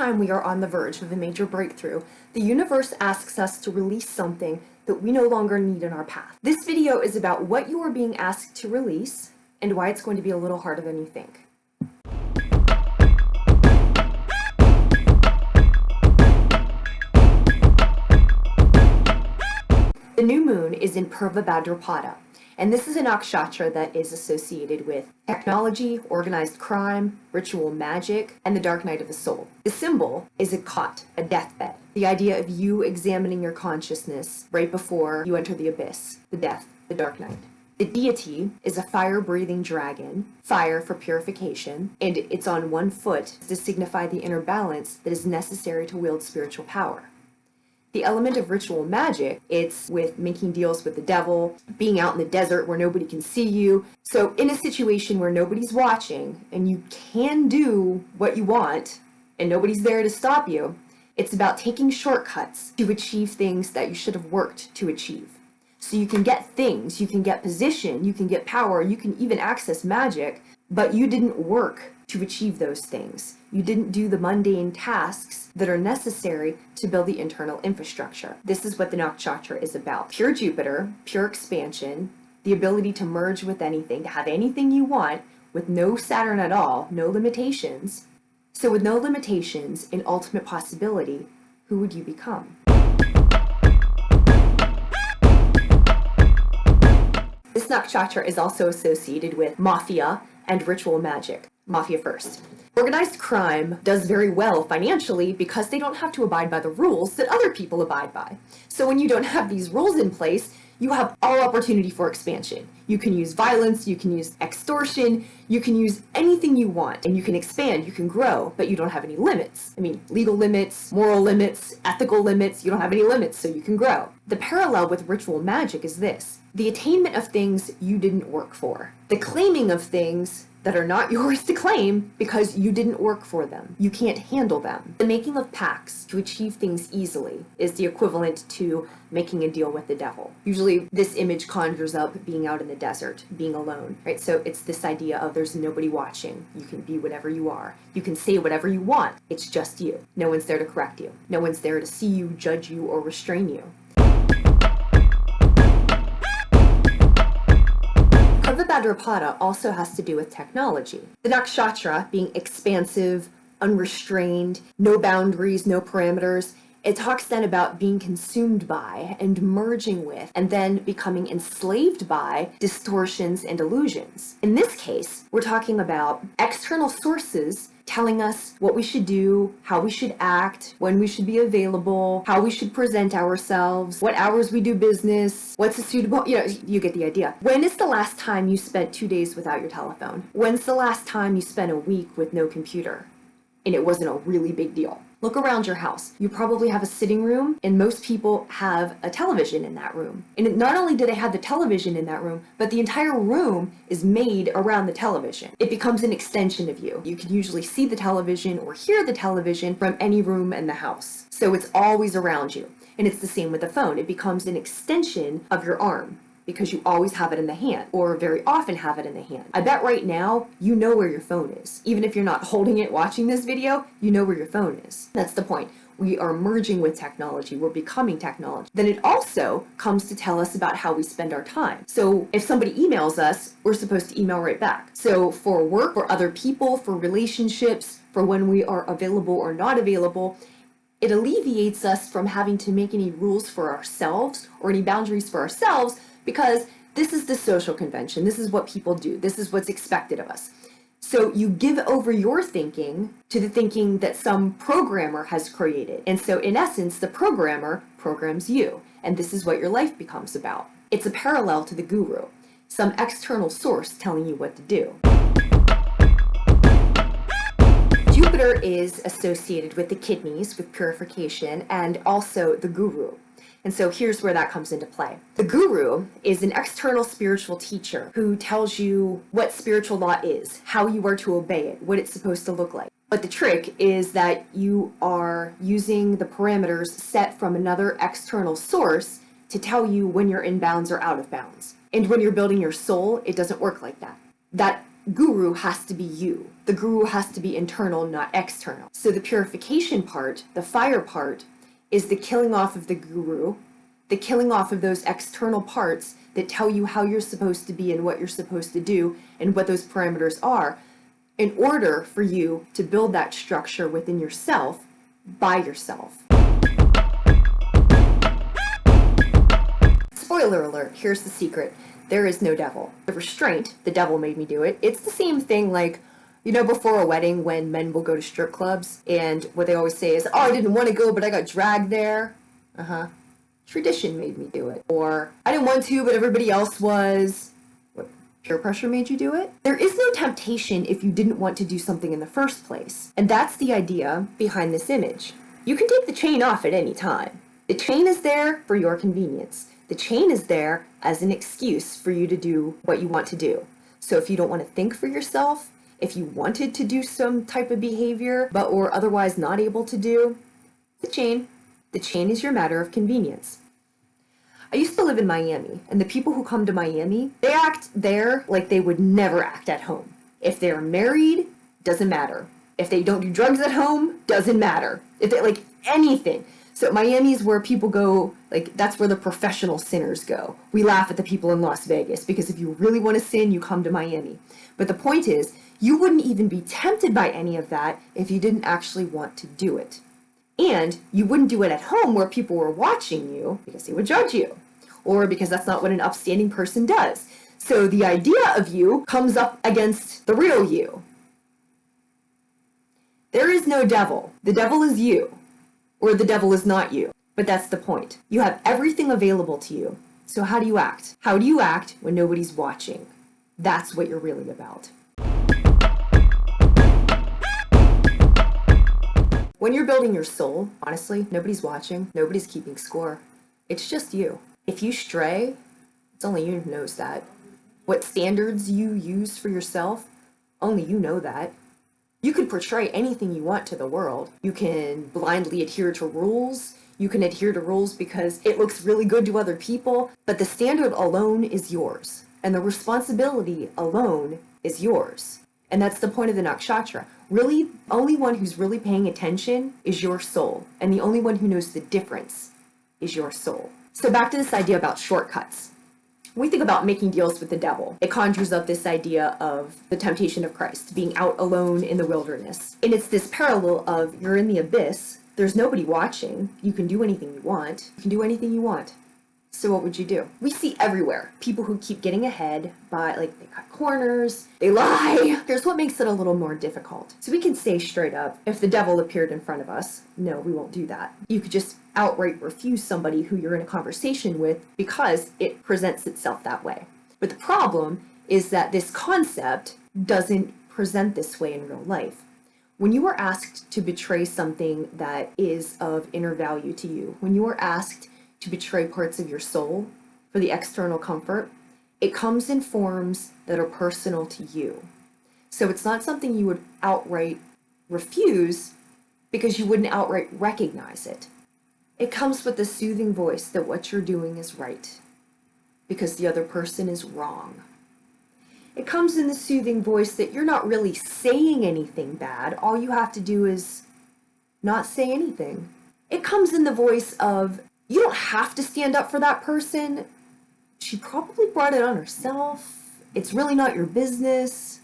time we are on the verge of a major breakthrough, the universe asks us to release something that we no longer need in our path. This video is about what you are being asked to release and why it's going to be a little harder than you think. The new moon is in Purva Badrapada, and this is a nakshatra that is associated with technology, organized crime, ritual magic, and the dark night of the soul. The symbol is a cot, a deathbed. The idea of you examining your consciousness right before you enter the abyss, the death, the dark night. The deity is a fire-breathing dragon, fire for purification, and it's on one foot to signify the inner balance that is necessary to wield spiritual power. The element of ritual magic, it's with making deals with the devil, being out in the desert where nobody can see you. So in a situation where nobody's watching and you can do what you want and nobody's there to stop you, it's about taking shortcuts to achieve things that you should have worked to achieve. So you can get things, you can get position, you can get power, you can even access magic, but you didn't work to achieve those things. You didn't do the mundane tasks that are necessary to build the internal infrastructure. This is what the nakshatra is about. Pure Jupiter, pure expansion, the ability to merge with anything, to have anything you want with no Saturn at all, no limitations. So with no limitations and ultimate possibility, who would you become? This nakshatra is also associated with mafia and ritual magic. Mafia first. Organized crime does very well financially because they don't have to abide by the rules that other people abide by. So when you don't have these rules in place, you have all opportunity for expansion. You can use violence, you can use extortion, you can use anything you want, and you can expand, you can grow, but you don't have any limits. I mean, legal limits, moral limits, ethical limits, you don't have any limits, so you can grow. The parallel with ritual magic is this: the attainment of things you didn't work for. The claiming of things that are not yours to claim because you didn't work for them. You can't handle them. The making of pacts to achieve things easily is the equivalent to making a deal with the devil. Usually this image conjures up being out in the desert, being alone, right? So it's this idea of there's nobody watching. You can be whatever you are. You can say whatever you want. It's just you. No one's there to correct you. No one's there to see you, judge you, or restrain you. Purva Badrapada also has to do with technology. The nakshatra being expansive, unrestrained, no boundaries, no parameters. It talks then about being consumed by and merging with and then becoming enslaved by distortions and illusions. In this case, we're talking about external sources telling us what we should do, how we should act, when we should be available, how we should present ourselves, what hours we do business, what's a suitable, you get the idea. When is the last time you spent 2 days without your telephone? When's the last time you spent a week with no computer and it wasn't a really big deal? Look around your house. You probably have a sitting room, and most people have a television in that room. And not only do they have the television in that room, but the entire room is made around the television. It becomes an extension of you. You can usually see the television or hear the television from any room in the house. So it's always around you. And it's the same with the phone. It becomes an extension of your arm, because you always have it in the hand, or very often have it in the hand. I bet right now, you know where your phone is. Even if you're not holding it watching this video, you know where your phone is. That's the point. We are merging with technology. We're becoming technology. Then it also comes to tell us about how we spend our time. So if somebody emails us, we're supposed to email right back. So for work, for other people, for relationships, for when we are available or not available, it alleviates us from having to make any rules for ourselves or any boundaries for ourselves, because this is the social convention. This is what people do. This is what's expected of us. So you give over your thinking to the thinking that some programmer has created. And so in essence, the programmer programs you. And this is what your life becomes about. It's a parallel to the guru, some external source telling you what to do. Jupiter is associated with the kidneys, with purification, and also the guru. And so here's where that comes into play. The guru is an external spiritual teacher who tells you what spiritual law is, how you are to obey it, what it's supposed to look like. But the trick is that you are using the parameters set from another external source to tell you when you're in bounds or out of bounds. And when you're building your soul, it doesn't work like that. That guru has to be you. The guru has to be internal, not external. So the purification part, the fire part, is the killing off of the guru, the killing off of those external parts that tell you how you're supposed to be and what you're supposed to do and what those parameters are, in order for you to build that structure within yourself by yourself. Spoiler alert, here's the secret. There is no devil. The restraint, the devil made me do it. It's the same thing like, before a wedding when men will go to strip clubs and what they always say is, oh, I didn't want to go, but I got dragged there. Tradition made me do it. Or, I didn't want to, but everybody else was. What, peer pressure made you do it? There is no temptation if you didn't want to do something in the first place. And that's the idea behind this image. You can take the chain off at any time. The chain is there for your convenience. The chain is there as an excuse for you to do what you want to do. So if you don't want to think for yourself, if you wanted to do some type of behavior, but or otherwise not able to do, the chain is your matter of convenience. I used to live in Miami, and the people who come to Miami, they act there like they would never act at home. If they're married, doesn't matter. If they don't do drugs at home, doesn't matter. If they like anything. So Miami is where people go, like that's where the professional sinners go. We laugh at the people in Las Vegas because if you really want to sin, you come to Miami. But the point is, you wouldn't even be tempted by any of that if you didn't actually want to do it. And you wouldn't do it at home where people were watching you because they would judge you, or because that's not what an upstanding person does. So the idea of you comes up against the real you. There is no devil. The devil is you. Or the devil is not you. But that's the point. You have everything available to you. So how do you act? How do you act when nobody's watching? That's what you're really about. When you're building your soul, honestly, nobody's watching, nobody's keeping score. It's just you. If you stray, it's only you who knows that. What standards you use for yourself, only you know that. You can portray anything you want to the world. You can blindly adhere to rules. You can adhere to rules because it looks really good to other people, but the standard alone is yours. And the responsibility alone is yours. And that's the point of the nakshatra. Really, the only one who's really paying attention is your soul. And the only one who knows the difference is your soul. So back to this idea about shortcuts. When we think about making deals with the devil, it conjures up this idea of the temptation of Christ, being out alone in the wilderness. And it's this parallel of you're in the abyss, there's nobody watching, you can do anything you want, you can do anything you want. So what would you do? We see everywhere people who keep getting ahead by, like, they cut corners, they lie. Here's what makes it a little more difficult. So we can say straight up, if the devil appeared in front of us, no, we won't do that. You could just outright refuse somebody who you're in a conversation with because it presents itself that way. But the problem is that this concept doesn't present this way in real life. When you are asked to betray something that is of inner value to you, when you are asked to betray parts of your soul for the external comfort, it comes in forms that are personal to you. So it's not something you would outright refuse because you wouldn't outright recognize it. It comes with the soothing voice that what you're doing is right because the other person is wrong. It comes in the soothing voice that you're not really saying anything bad. All you have to do is not say anything. It comes in the voice of, you don't have to stand up for that person. She probably brought it on herself. It's really not your business.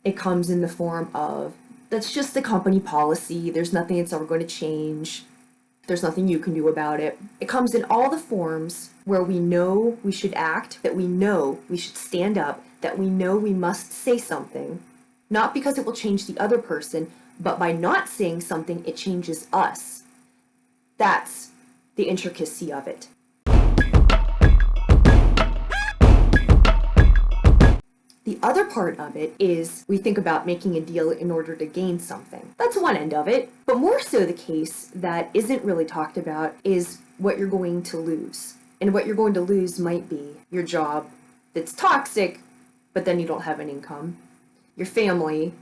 It comes in the form of, that's just the company policy. There's nothing that's ever going to change. There's nothing you can do about it. It comes in all the forms where we know we should act, that we know we should stand up, that we know we must say something, not because it will change the other person, but by not saying something, it changes us. That's the intricacy of it. The other part of it is we think about making a deal in order to gain something. That's one end of it, but more so the case that isn't really talked about is what you're going to lose. And what you're going to lose might be your job that's toxic, but then you don't have an income. Your family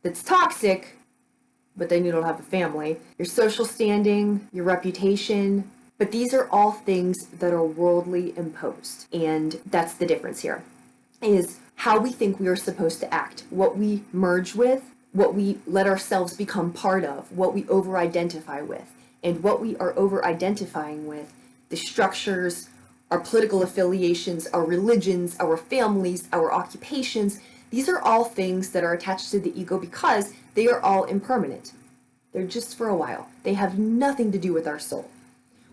that's toxic, but then you don't have a family. Your social standing, your reputation, but these are all things that are worldly imposed. And that's the difference here, is how we think we are supposed to act, what we merge with, what we let ourselves become part of, what we over-identify with. And what we are over-identifying with, the structures, our political affiliations, our religions, our families, our occupations, these are all things that are attached to the ego because they are all impermanent. They're just for a while. They have nothing to do with our soul.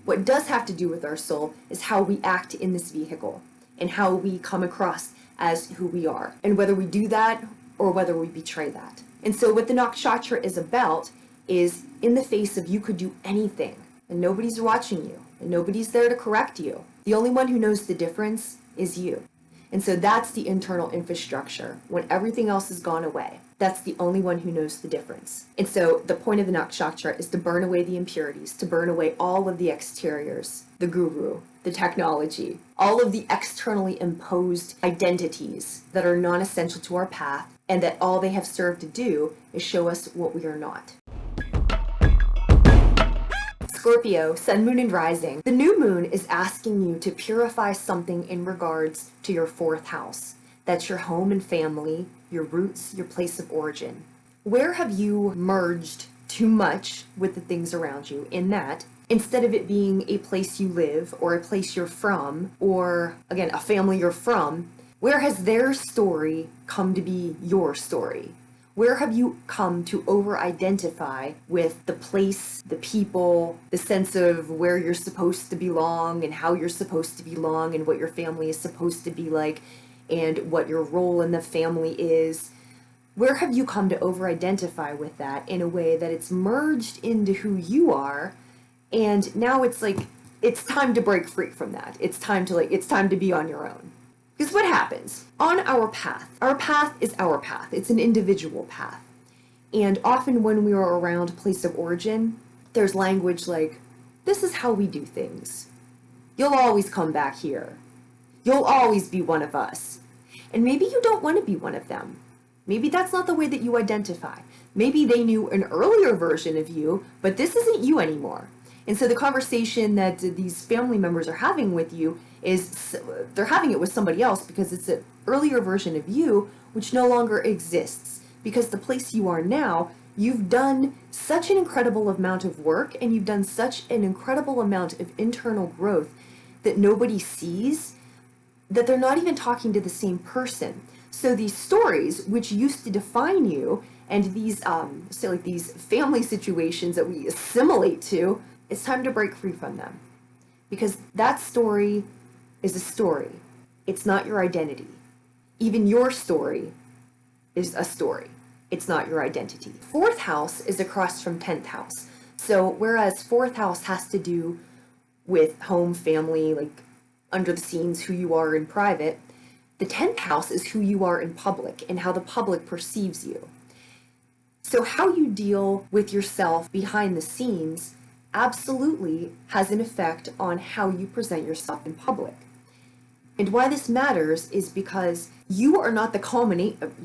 What does have to do with our soul is how we act in this vehicle and how we come across as who we are, and whether we do that or whether we betray that. And so what the nakshatra is about is in the face of you could do anything and nobody's watching you and nobody's there to correct you. The only one who knows the difference is you. And so that's the internal infrastructure. When everything else has gone away, that's the only one who knows the difference. And so the point of the nakshatra is to burn away the impurities, to burn away all of the exteriors, the guru, the technology, all of the externally imposed identities that are non-essential to our path, and that all they have served to do is show us what we are not. Scorpio, Sun, Moon, and Rising. The new moon is asking you to purify something in regards to your fourth house. That's your home and family, your roots, your place of origin. Where have you merged too much with the things around you in that, instead of it being a place you live or a place you're from, or again, a family you're from, where has their story come to be your story? Where have you come to over-identify with the place, the people, the sense of where you're supposed to belong and how you're supposed to belong and what your family is supposed to be like and what your role in the family is? Where have you come to over-identify with that in a way that it's merged into who you are, and now it's like, it's time to break free from that. It's time to be on your own. Because what happens? On our path is our path. It's an individual path. And often when we are around place of origin, there's language like, this is how we do things. You'll always come back here. You'll always be one of us. And maybe you don't want to be one of them. Maybe that's not the way that you identify. Maybe they knew an earlier version of you, but this isn't you anymore. And so the conversation that these family members are having with you is, they're having it with somebody else because it's an earlier version of you which no longer exists. Because the place you are now, you've done such an incredible amount of work and you've done such an incredible amount of internal growth that nobody sees, that they're not even talking to the same person. So these stories which used to define you, and these say like these family situations that we assimilate to, it's time to break free from them. Because that story is a story. It's not your identity. Even your story is a story. It's not your identity. Fourth house is across from 10th house. So whereas fourth house has to do with home, family, like under the scenes, who you are in private, the 10th house is who you are in public and how the public perceives you. So how you deal with yourself behind the scenes absolutely has an effect on how you present yourself in public. And why this matters is because you are not the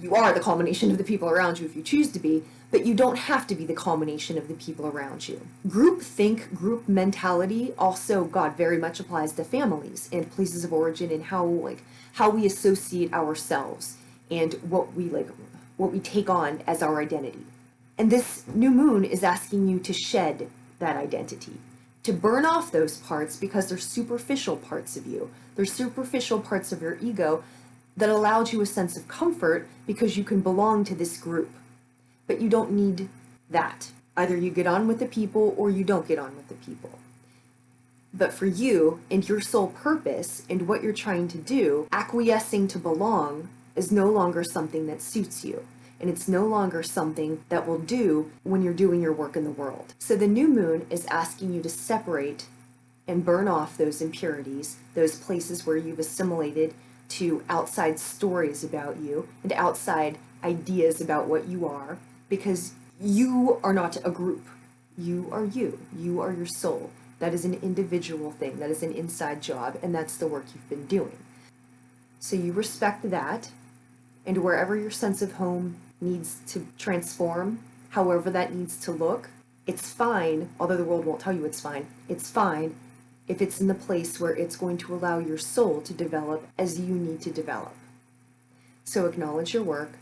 you are the culmination of the people around you if you choose to be, but you don't have to be the culmination of the people around you. Group think, group mentality also, God, very much applies to families and places of origin and how we associate ourselves and what we take on as our identity. And this new moon is asking you to shed that identity, to burn off those parts because they're superficial parts of you. They're superficial parts of your ego that allowed you a sense of comfort because you can belong to this group. But you don't need that. Either you get on with the people or you don't get on with the people. But for you and your sole purpose and what you're trying to do, acquiescing to belong is no longer something that suits you. And it's no longer something that will do when you're doing your work in the world. So the new moon is asking you to separate and burn off those impurities, those places where you've assimilated to outside stories about you and outside ideas about what you are, because you are not a group. You are you. You are your soul. That is an individual thing. That is an inside job, and that's the work you've been doing. So you respect that, and wherever your sense of home needs to transform, however that needs to look, it's fine, although the world won't tell you it's fine if it's in the place where it's going to allow your soul to develop as you need to develop. So acknowledge your work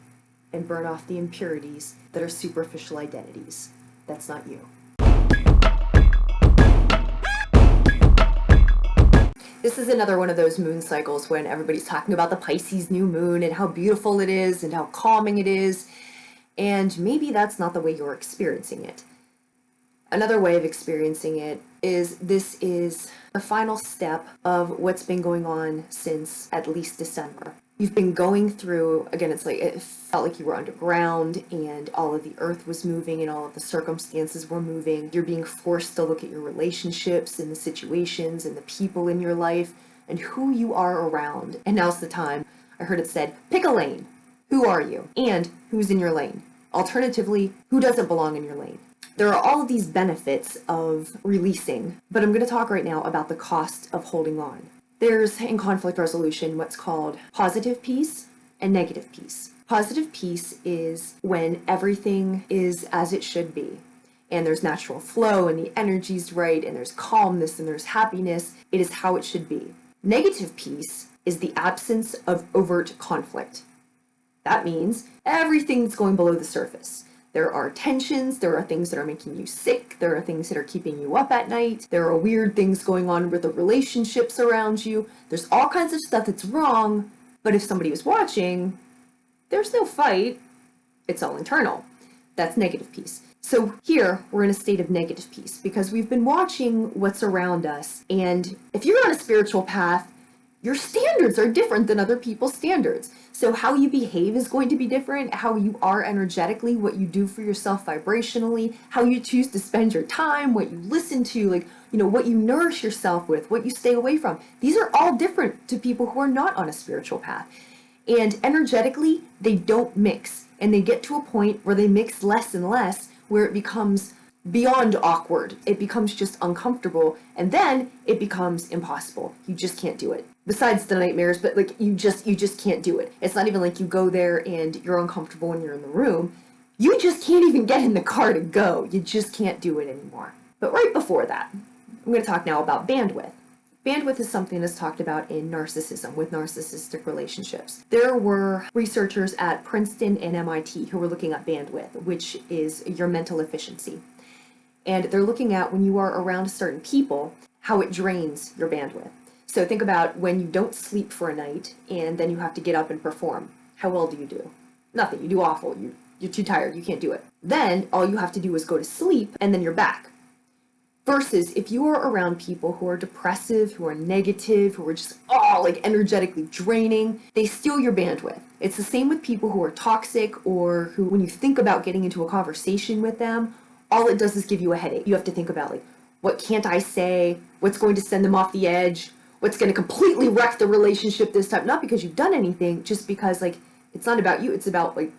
and burn off the impurities that are superficial identities. That's not you. This is another one of those moon cycles when everybody's talking about the Pisces new moon and how beautiful it is and how calming it is, and maybe that's not the way you're experiencing it. Another way of experiencing it is this is the final step of what's been going on since at least December. You've been going through, again, it's like it felt like you were underground and all of the earth was moving and all of the circumstances were moving. You're being forced to look at your relationships and the situations and the people in your life and who you are around. And now's the time. I heard it said, pick a lane. Who are you? And who's in your lane? Alternatively, who doesn't belong in your lane? There are all of these benefits of releasing, but I'm going to talk right now about the cost of holding on. There's, in conflict resolution, what's called positive peace and negative peace. Positive peace is when everything is as it should be, and there's natural flow, and the energy's right, and there's calmness, and there's happiness. It is how it should be. Negative peace is the absence of overt conflict. That means everything's going below the surface. There are tensions, there are things that are making you sick, there are things that are keeping you up at night, there are weird things going on with the relationships around you. There's all kinds of stuff that's wrong, but if somebody was watching, there's no fight. It's all internal. That's negative peace. So here, we're in a state of negative peace because we've been watching what's around us, and if you're on a spiritual path, your standards are different than other people's standards. So how you behave is going to be different, how you are energetically, what you do for yourself vibrationally, how you choose to spend your time, what you listen to, like, what you nourish yourself with, what you stay away from. These are all different to people who are not on a spiritual path. And energetically, they don't mix. And they get to a point where they mix less and less, where it becomes beyond awkward. It becomes just uncomfortable, and then it becomes impossible. You just can't do it. Besides the nightmares, but like you just can't do it. It's not even like you go there and you're uncomfortable when you're in the room. You just can't even get in the car to go. You just can't do it anymore. But right before that, I'm going to talk now about bandwidth. Bandwidth is something that's talked about in narcissism, with narcissistic relationships. There were researchers at Princeton and MIT who were looking at bandwidth, which is your mental efficiency. And they're looking at when you are around certain people, how it drains your bandwidth. So think about when you don't sleep for a night and then you have to get up and perform. How well do you do? Nothing. You do awful. You're too tired. You can't do it. Then all you have to do is go to sleep and then you're back. Versus if you are around people who are depressive, who are negative, who are just energetically draining, they steal your bandwidth. It's the same with people who are toxic or who, when you think about getting into a conversation with them, all it does is give you a headache. You have to think about, like, what can't I say? What's going to send them off the edge? What's going to completely wreck the relationship this time? Not because you've done anything, just because, like, it's not about you. It's about, like,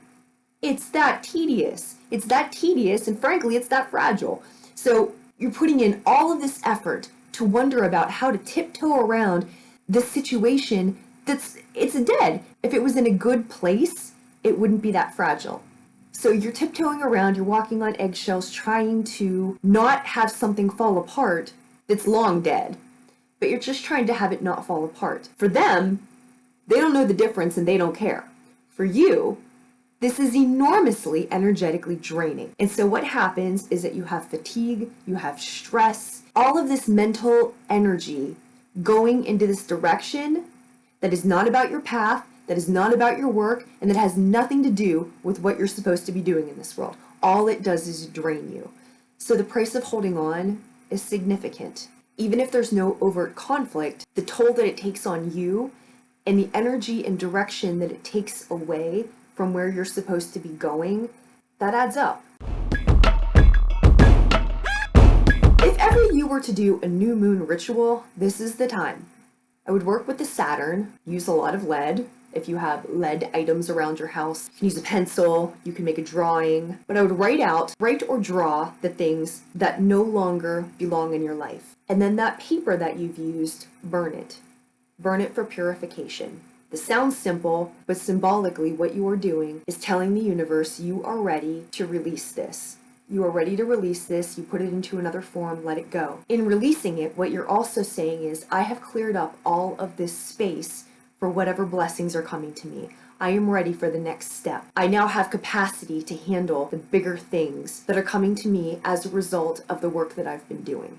it's that tedious. It's that tedious, and frankly, it's that fragile. So you're putting in all of this effort to wonder about how to tiptoe around this situation it's dead. If it was in a good place, it wouldn't be that fragile. So you're tiptoeing around, you're walking on eggshells, trying to not have something fall apart that's long dead, but you're just trying to have it not fall apart. For them, they don't know the difference and they don't care. For you, this is enormously energetically draining. And so what happens is that you have fatigue, you have stress, all of this mental energy going into this direction that is not about your path, that is not about your work, and that has nothing to do with what you're supposed to be doing in this world. All it does is drain you. So the price of holding on is significant. Even if there's no overt conflict, the toll that it takes on you and the energy and direction that it takes away from where you're supposed to be going, that adds up. If ever you were to do a new moon ritual, this is the time. I would work with the Saturn, use a lot of lead. If you have lead items around your house, you can use a pencil, you can make a drawing, but I would write or draw the things that no longer belong in your life. And then that paper that you've used, burn it. Burn it for purification. This sounds simple, but symbolically what you are doing is telling the universe you are ready to release this. You are ready to release this, you put it into another form, let it go. In releasing it, what you're also saying is, I have cleared up all of this space for whatever blessings are coming to me. I am ready for the next step. I now have capacity to handle the bigger things that are coming to me as a result of the work that I've been doing.